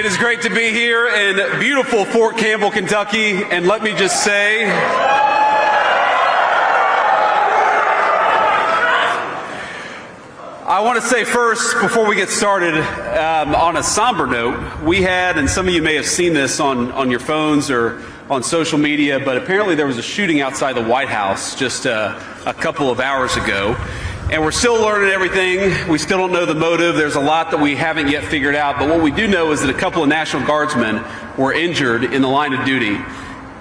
It is great to be here in beautiful Fort Campbell, Kentucky, and let me just say, I want to say first, before we get started, on a somber note, we had, and some of you may have seen this on your phones or on social media, but apparently there was a shooting outside the White House just a couple of hours ago. And we're still learning everything. We still don't know the motive. There's a lot that we haven't yet figured out. But what we do know is that a couple of National Guardsmen were injured in the line of duty.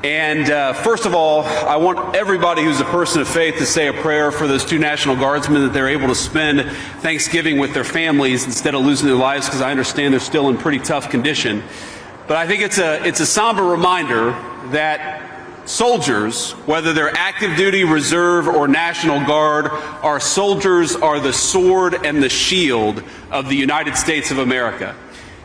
And first of all, I want everybody who's a person of faith to say a prayer for those two National Guardsmen, that they're able to spend Thanksgiving with their families instead of losing their lives, because I understand they're still in pretty tough condition. But I think it's a somber reminder that soldiers, whether they're active duty, reserve, or National Guard, our soldiers are the sword and the shield of the United States of America.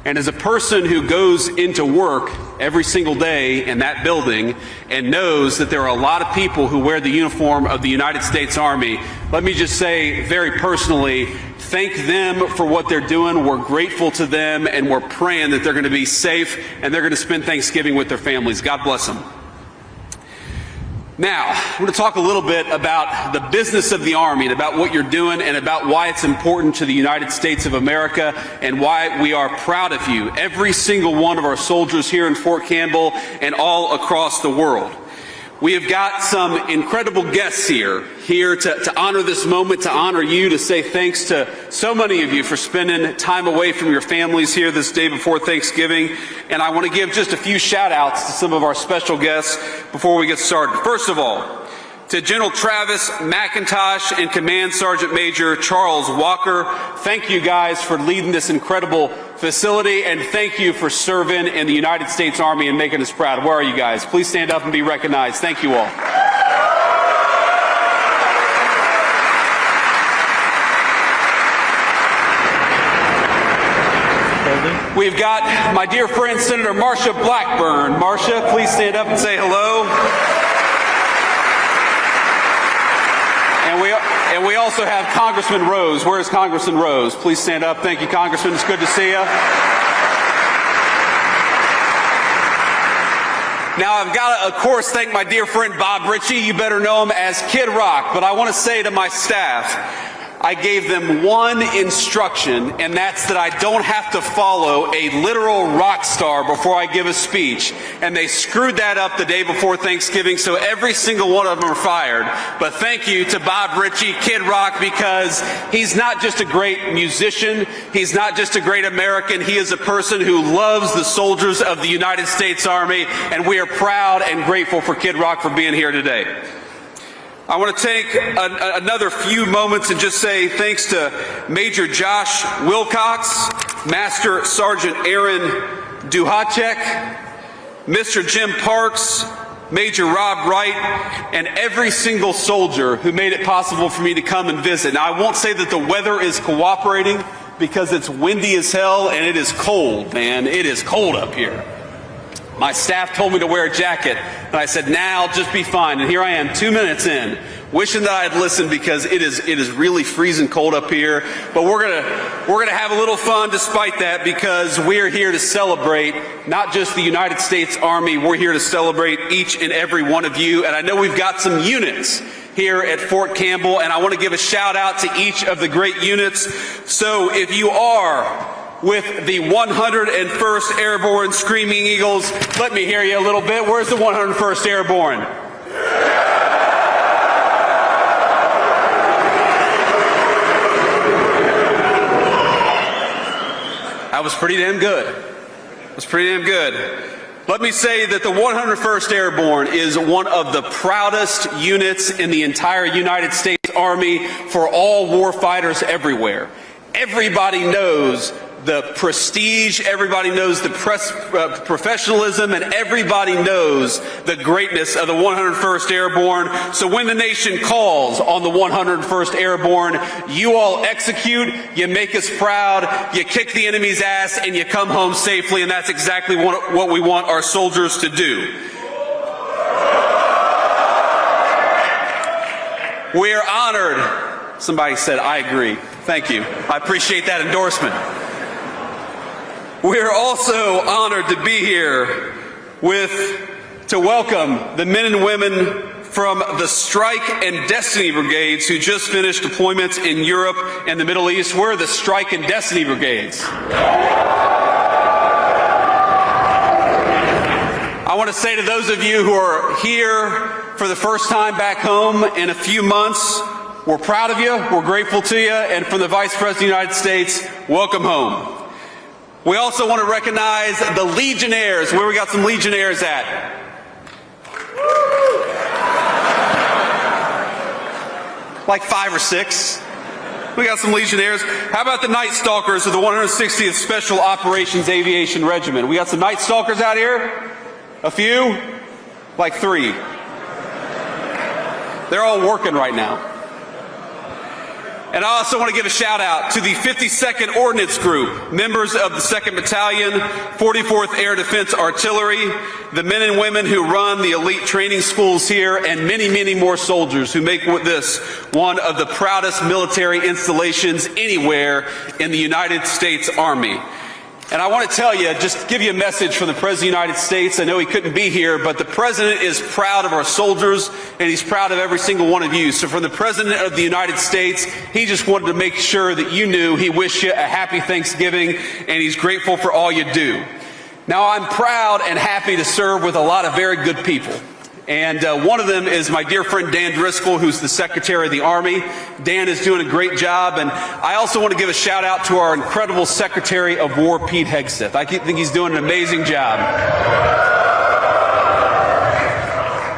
And as a person who goes into work every single day in that building and knows that there are a lot of people who wear the uniform of the United States Army, let me just say very personally, thank them for what they're doing. We're grateful to them, and we're praying that they're going to be safe and they're going to spend Thanksgiving with their families. God bless them. Now, I'm going to talk a little bit about the business of the Army and about what you're doing and about why it's important to the United States of America and why we are proud of you, every single one of our soldiers here in Fort Campbell and all across the world. We have got some incredible guests here to honor this moment, to honor you, to say thanks to so many of you for spending time away from your families here this day before Thanksgiving. And I want to give just a few shout outs to some of our special guests before we get started. First of all, to General Travis McIntosh and Command Sergeant Major Charles Walker, thank you guys for leading this incredible facility, and thank you for serving in the United States Army and making us proud. Where are you guys? Please stand up and be recognized. Thank you all. We've got my dear friend Senator Marsha Blackburn. Marsha, please stand up and say hello. And we also have Congressman Rose. Where is Congressman Rose? Please stand up. Thank you, Congressman. It's good to see you. Now, I've got to, of course, thank my dear friend Bob Ritchie. You better know him as Kid Rock. But I want to say to my staff, I gave them one instruction, and that's that I don't have to follow a literal rock star before I give a speech. And they screwed that up the day before Thanksgiving, so every single one of them are fired. But thank you to Bob Ritchie, Kid Rock, because he's not just a great musician, he's not just a great American, he is a person who loves the soldiers of the United States Army, and we are proud and grateful for Kid Rock for being here today. I want to take another few moments and just say thanks to Major Josh Wilcox, Master Sergeant Aaron Duhacek, Mr. Jim Parks, Major Rob Wright, and every single soldier who made it possible for me to come and visit. Now, I won't say that the weather is cooperating because it's windy as hell and it is cold, man. It is cold up here. My staff told me to wear a jacket, and I said, "Nah, I'll just be fine." And here I am, 2 minutes in, wishing that I had listened, because it is really freezing cold up here. But we're gonna have a little fun despite that, because we are here to celebrate not just the United States Army. We're here to celebrate each and every one of you. And I know we've got some units here at Fort Campbell, and I want to give a shout out to each of the great units. So if you are with the 101st Airborne Screaming Eagles, let me hear you a little bit. Where's the 101st Airborne? That was pretty damn good. That was pretty damn good. Let me say that the 101st Airborne is one of the proudest units in the entire United States Army for all war fighters everywhere. Everybody knows the prestige, everybody knows the professionalism, and everybody knows the greatness of the 101st Airborne. So when the nation calls on the 101st Airborne, you all execute, you make us proud, you kick the enemy's ass, and you come home safely, and that's exactly what we want our soldiers to do. We are honored. Somebody said, "I agree." Thank you. I appreciate that endorsement. We're also honored to be here to welcome the men and women from the Strike and Destiny Brigades who just finished deployments in Europe and the Middle East. We're the Strike and Destiny Brigades. I want to say to those of you who are here for the first time back home in a few months, we're proud of you, we're grateful to you, and from the Vice President of the United States, welcome home. We also want to recognize the Legionnaires. Where we got some Legionnaires at? Like 5 or 6. We got some Legionnaires. How about the Night Stalkers of the 160th Special Operations Aviation Regiment? We got some Night Stalkers out here? A few? Like 3. They're all working right now. And I also want to give a shout out to the 52nd Ordnance Group, members of the 2nd Battalion, 44th Air Defense Artillery, the men and women who run the elite training schools here, and many, many more soldiers who make this one of the proudest military installations anywhere in the United States Army. And I want to tell you, just give you a message from the President of the United States. I know he couldn't be here, but the President is proud of our soldiers, and he's proud of every single one of you. So from the President of the United States, he just wanted to make sure that you knew he wished you a happy Thanksgiving, and he's grateful for all you do. Now, I'm proud and happy to serve with a lot of very good people. And one of them is my dear friend Dan Driscoll, who's the Secretary of the Army. Dan is doing a great job. And I also want to give a shout out to our incredible Secretary of War, Pete Hegseth. I think he's doing an amazing job.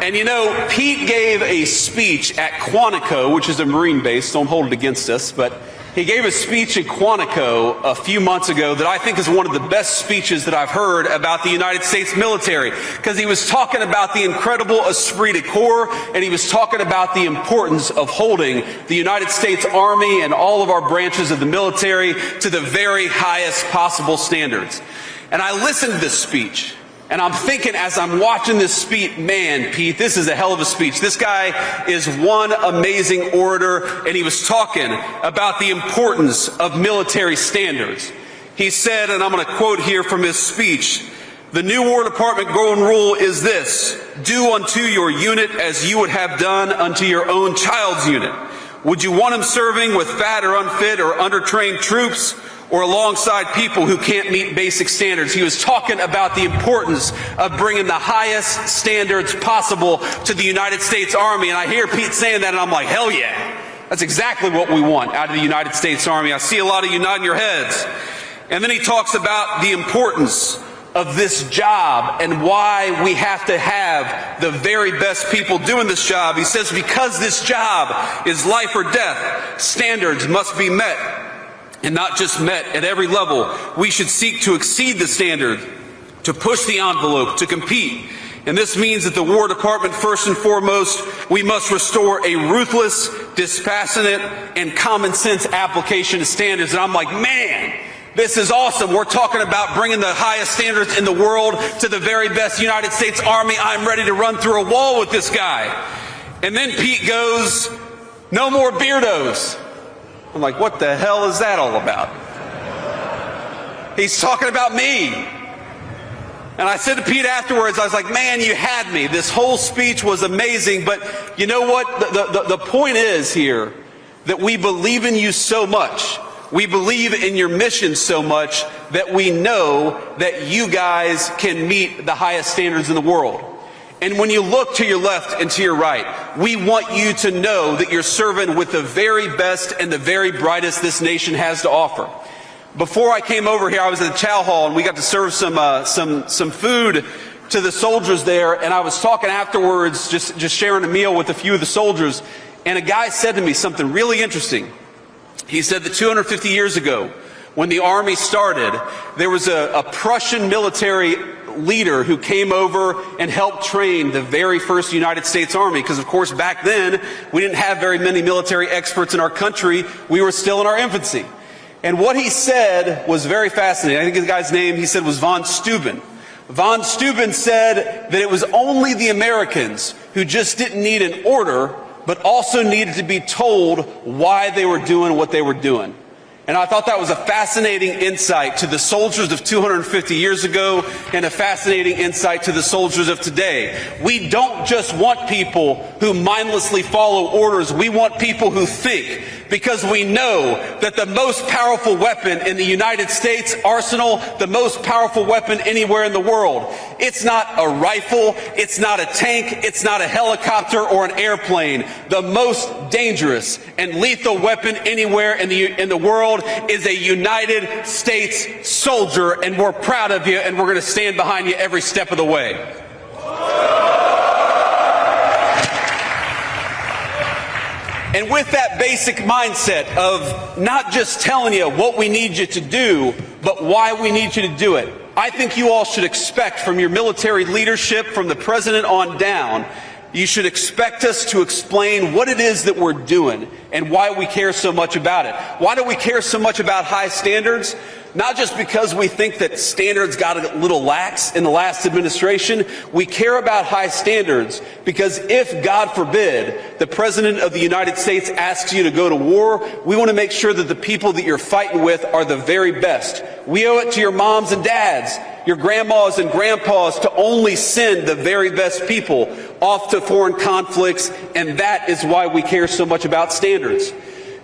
And you know, Pete gave a speech at Quantico, which is a Marine base. Don't hold it against us, but he gave a speech at Quantico a few months ago that I think is one of the best speeches that I've heard about the United States military, because he was talking about the incredible esprit de corps, and he was talking about the importance of holding the United States Army and all of our branches of the military to the very highest possible standards. And I listened to this speech, and I'm thinking as I'm watching this speech, man, Pete, this is a hell of a speech. This guy is one amazing orator, and he was talking about the importance of military standards. He said, and I'm going to quote here from his speech, "The new War Department golden rule is this: do unto your unit as you would have done unto your own child's unit. Would you want him serving with fat or unfit or undertrained troops, or alongside people who can't meet basic standards?" He was talking about the importance of bringing the highest standards possible to the United States Army. And I hear Pete saying that, and I'm like, hell yeah. That's exactly what we want out of the United States Army. I see a lot of you nodding your heads. And then he talks about the importance of this job and why we have to have the very best people doing this job. He says, because this job is life or death, standards must be met. And not just met at every level. We should seek to exceed the standard, to push the envelope, to compete. And this means that the War Department, first and foremost, we must restore a ruthless, dispassionate, and common sense application of standards. And I'm like, man, this is awesome. We're talking about bringing the highest standards in the world to the very best United States Army. I'm ready to run through a wall with this guy. And then Pete goes, no more beardos. I'm like, what the hell is that all about? He's talking about me. And I said to Pete afterwards, I was like, man, you had me. This whole speech was amazing. But you know what? The point is here that we believe in you so much. We believe in your mission so much that we know that you guys can meet the highest standards in the world. And when you look to your left and to your right, we want you to know that you're serving with the very best and the very brightest this nation has to offer. Before I came over here, I was at the chow hall, and we got to serve some food to the soldiers there. And I was talking afterwards, just sharing a meal with a few of the soldiers. And a guy said to me something really interesting. He said that 250 years ago, when the Army started, there was a Prussian military leader who came over and helped train the very first United States Army. Because, of course, back then, we didn't have very many military experts in our country. We were still in our infancy. And what he said was very fascinating. I think the guy's name, he said, was Von Steuben. Von Steuben said that it was only the Americans who just didn't need an order, but also needed to be told why they were doing what they were doing. And I thought that was a fascinating insight to the soldiers of 250 years ago and a fascinating insight to the soldiers of today. We don't just want people who mindlessly follow orders. We want people who think, because we know that the most powerful weapon in the United States arsenal, the most powerful weapon anywhere in the world, it's not a rifle, it's not a tank, it's not a helicopter or an airplane. The most dangerous and lethal weapon anywhere in the world is a United States soldier, and we're proud of you, and we're going to stand behind you every step of the way. And with that basic mindset of not just telling you what we need you to do, but why we need you to do it, I think you all should expect from your military leadership, from the president on down, you should expect us to explain what it is that we're doing and why we care so much about it. Why do we care so much about high standards? Not just because we think that standards got a little lax in the last administration. We care about high standards because if, God forbid, the President of the United States asks you to go to war, we want to make sure that the people that you're fighting with are the very best. We owe it to your moms and dads, your grandmas and grandpas, to only send the very best people off to foreign conflicts, and that is why we care so much about standards.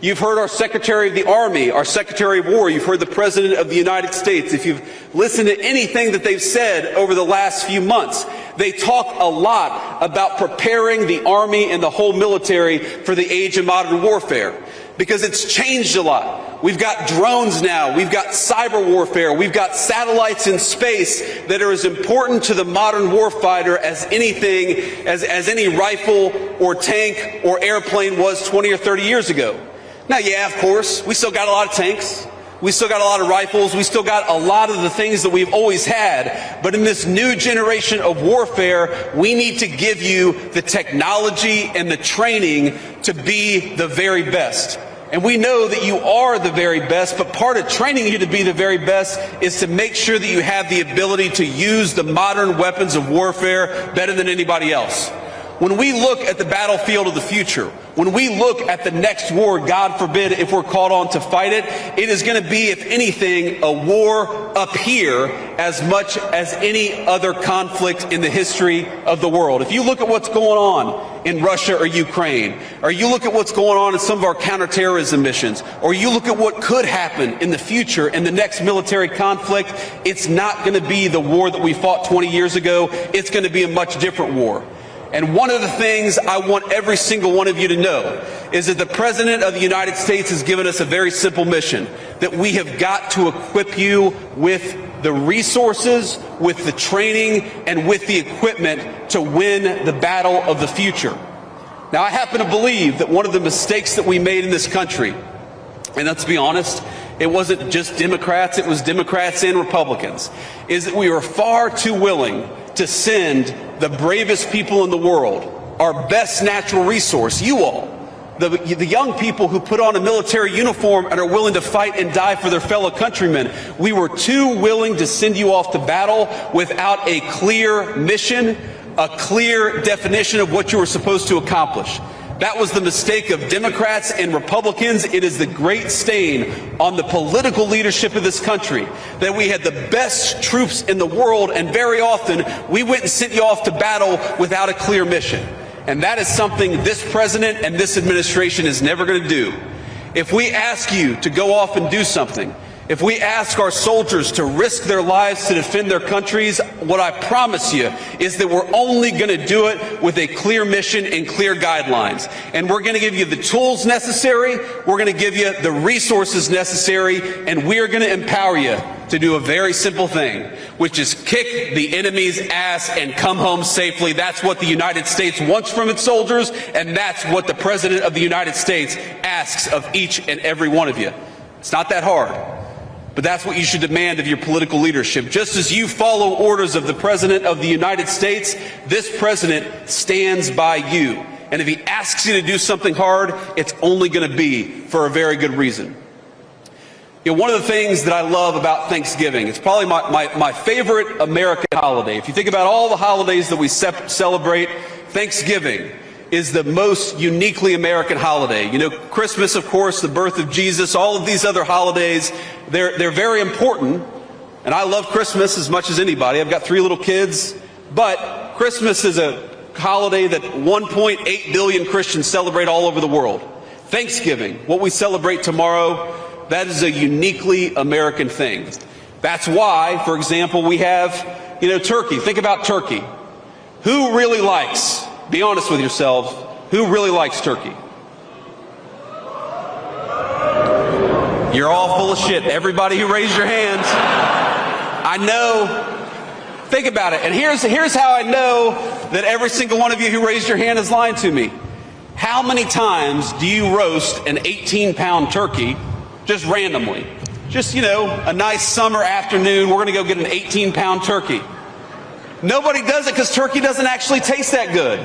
You've heard our Secretary of the Army, our Secretary of War. You've heard the President of the United States. If you've listened to anything that they've said over the last few months, they talk a lot about preparing the Army and the whole military for the age of modern warfare, because it's changed a lot. We've got drones now. We've got cyber warfare. We've got satellites in space that are as important to the modern warfighter as anything, as any rifle or tank or airplane was 20 or 30 years ago. Now, yeah, of course, we still got a lot of tanks. We still got a lot of rifles. We still got a lot of the things that we've always had. But in this new generation of warfare, we need to give you the technology and the training to be the very best. And we know that you are the very best, but part of training you to be the very best is to make sure that you have the ability to use the modern weapons of warfare better than anybody else. When we look at the battlefield of the future, when we look at the next war, God forbid, if we're called on to fight it, it is going to be, if anything, a war up here as much as any other conflict in the history of the world. If you look at what's going on in Russia or Ukraine, or you look at what's going on in some of our counterterrorism missions, or you look at what could happen in the future in the next military conflict, it's not going to be the war that we fought 20 years ago. It's going to be a much different war. And one of the things I want every single one of you to know is that the President of the United States has given us a very simple mission, that we have got to equip you with the resources, with the training, and with the equipment to win the battle of the future. Now, I happen to believe that one of the mistakes that we made in this country, and let's be honest, it wasn't just Democrats, it was Democrats and Republicans, is that we were far too willing to send the bravest people in the world, our best natural resource, you all, the young people who put on a military uniform and are willing to fight and die for their fellow countrymen. We were too willing to send you off to battle without a clear mission, a clear definition of what you were supposed to accomplish. That was the mistake of Democrats and Republicans. It is the great stain on the political leadership of this country that we had the best troops in the world, and very often we went and sent you off to battle without a clear mission. And that is something this president and this administration is never going to do. If we ask you to go off and do something, if we ask our soldiers to risk their lives to defend their countries, what I promise you is that we're only going to do it with a clear mission and clear guidelines. And we're going to give you the tools necessary, we're going to give you the resources necessary, and we're going to empower you to do a very simple thing, which is kick the enemy's ass and come home safely. That's what the United States wants from its soldiers, and that's what the President of the United States asks of each and every one of you. It's not that hard. But that's what you should demand of your political leadership. Just as you follow orders of the President of the United States, this President stands by you. And if he asks you to do something hard, it's only going to be for a very good reason. You know, one of the things that I love about Thanksgiving, it's probably my favorite American holiday. If you think about all the holidays that we celebrate, Thanksgiving is the most uniquely American holiday. You know, Christmas, of course, the birth of Jesus, all of these other holidays, they're very important. And I love Christmas as much as anybody. I've got 3 little kids. But Christmas is a holiday that 1.8 billion Christians celebrate all over the world. Thanksgiving, what we celebrate tomorrow, that is a uniquely American thing. That's why, for example, we have, turkey. Think about turkey. Who really likes, be honest with yourselves, who really likes turkey? You're all full of shit. Everybody who raised your hands. I know. Think about it. And here's how I know that every single one of you who raised your hand is lying to me. How many times do you roast an 18-pound turkey just randomly? Just, a nice summer afternoon, we're going to go get an 18-pound turkey. Nobody does it because turkey doesn't actually taste that good.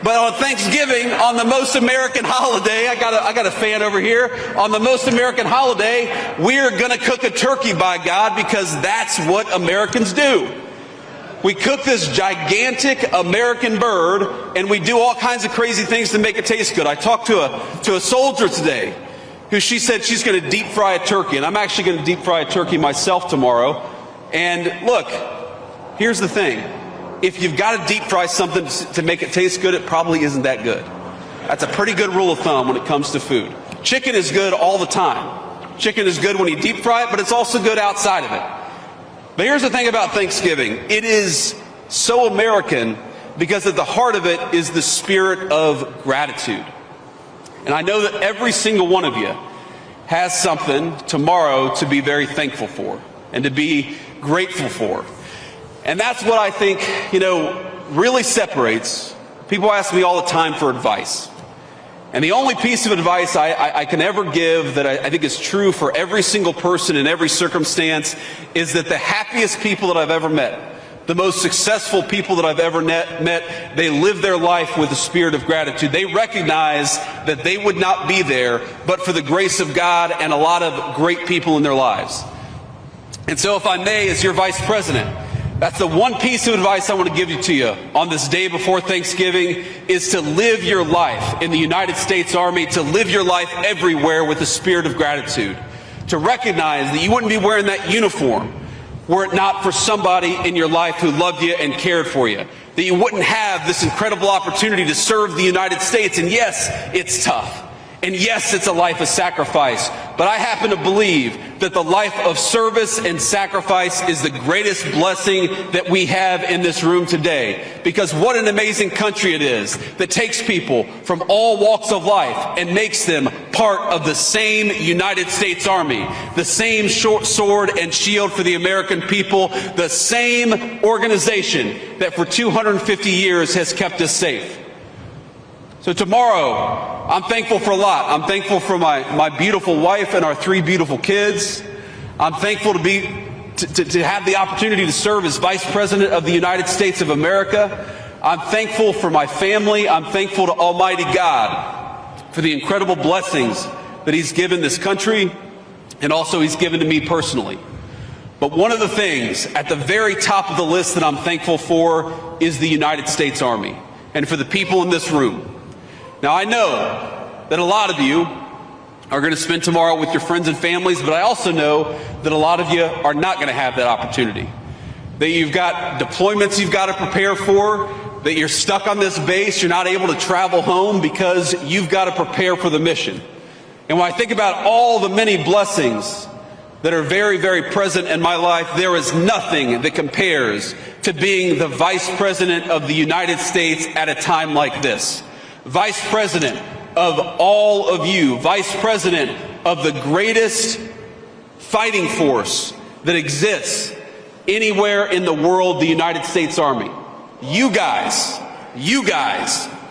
But on Thanksgiving, on the most American holiday, I got a fan over here. On the most American holiday, we're going to cook a turkey, by God, because that's what Americans do. We cook this gigantic American bird, and we do all kinds of crazy things to make it taste good. I talked to a soldier today, who she said she's going to deep fry a turkey, and I'm actually going to deep fry a turkey myself tomorrow. And look, here's the thing. If you've got to deep fry something to make it taste good, it probably isn't that good. That's a pretty good rule of thumb when it comes to food. Chicken is good all the time. Chicken is good when you deep fry it, but it's also good outside of it. But here's the thing about Thanksgiving. It is so American because at the heart of it is the spirit of gratitude. And I know that every single one of you has something tomorrow to be very thankful for and to be grateful for. And that's what I think, really separates. People ask me all the time for advice. And the only piece of advice I can ever give that I think is true for every single person in every circumstance is that the happiest people that I've ever met, the most successful people that I've ever met, they live their life with a spirit of gratitude. They recognize that they would not be there but for the grace of God and a lot of great people in their lives. And so if I may, as your vice president, that's the one piece of advice I want to give to you on this day before Thanksgiving is to live your life in the United States Army, to live your life everywhere with a spirit of gratitude, to recognize that you wouldn't be wearing that uniform were it not for somebody in your life who loved you and cared for you, that you wouldn't have this incredible opportunity to serve the United States. And yes, it's tough. And yes, it's a life of sacrifice, but I happen to believe that the life of service and sacrifice is the greatest blessing that we have in this room today. Because what an amazing country it is that takes people from all walks of life and makes them part of the same United States Army, the same short sword and shield for the American people, the same organization that for 250 years has kept us safe. So tomorrow, I'm thankful for a lot. I'm thankful for my beautiful wife and our 3 beautiful kids. I'm thankful to have the opportunity to serve as Vice President of the United States of America. I'm thankful for my family. I'm thankful to Almighty God for the incredible blessings that He's given this country and also He's given to me personally. But one of the things at the very top of the list that I'm thankful for is the United States Army and for the people in this room. Now, I know that a lot of you are going to spend tomorrow with your friends and families, but I also know that a lot of you are not going to have that opportunity. That you've got deployments you've got to prepare for, that you're stuck on this base, you're not able to travel home because you've got to prepare for the mission. And when I think about all the many blessings that are very, very present in my life, there is nothing that compares to being the Vice President of the United States at a time like this. Vice President of all of you, Vice President of the greatest fighting force that exists anywhere in the world, the United States Army. You guys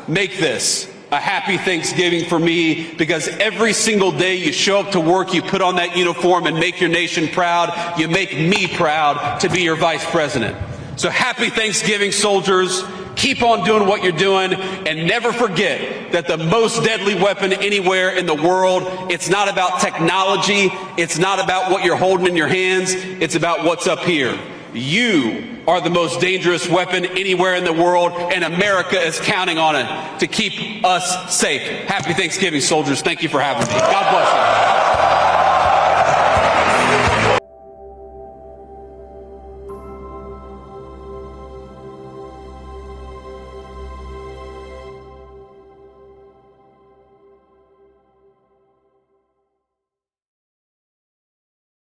make this a happy Thanksgiving for me, because every single day you show up to work, you put on that uniform and make your nation proud. You make me proud to be your Vice President. So happy Thanksgiving, soldiers. Keep on doing what you're doing, and never forget that the most deadly weapon anywhere in the world, it's not about technology, it's not about what you're holding in your hands, it's about what's up here. you are the most dangerous weapon anywhere in the world, and America is counting on it to keep us safe. Happy Thanksgiving, soldiers. Thank you for having me. God bless you.